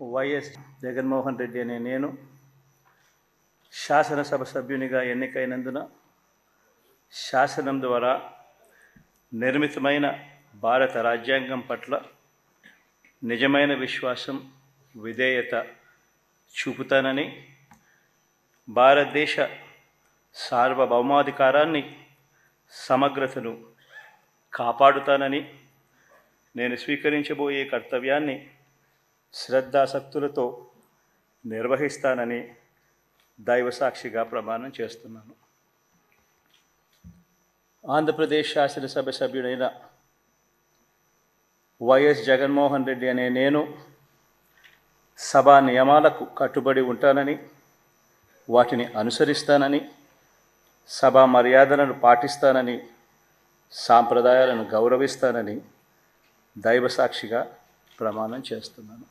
YS Jaganmohan Reddy అనే నేను శాసనసభ సభ్యునిగా ఎన్నికైనందున శాసనం ద్వారా నిర్మితమైన భారత రాజ్యాంగం పట్ల నిజమైన విశ్వాసం, విధేయత చూపుతానని, భారతదేశ సార్వభౌమాధికారాన్ని, సమగ్రతను కాపాడుతానని, నేను స్వీకరించబోయే కర్తవ్యాన్ని శ్రద్ధాసక్తులతో నిర్వహిస్తానని దైవసాక్షిగా ప్రమాణం చేస్తున్నాను. ఆంధ్రప్రదేశ్ శాసనసభ సభ్యుడైన వైఎస్ జగన్మోహన్ రెడ్డి అనే నేను సభా నియమాలకు కట్టుబడి ఉంటానని, వాటిని అనుసరిస్తానని, సభా మర్యాదలను పాటిస్తానని, సాంప్రదాయాలను గౌరవిస్తానని దైవసాక్షిగా ప్రమాణం చేస్తున్నాను.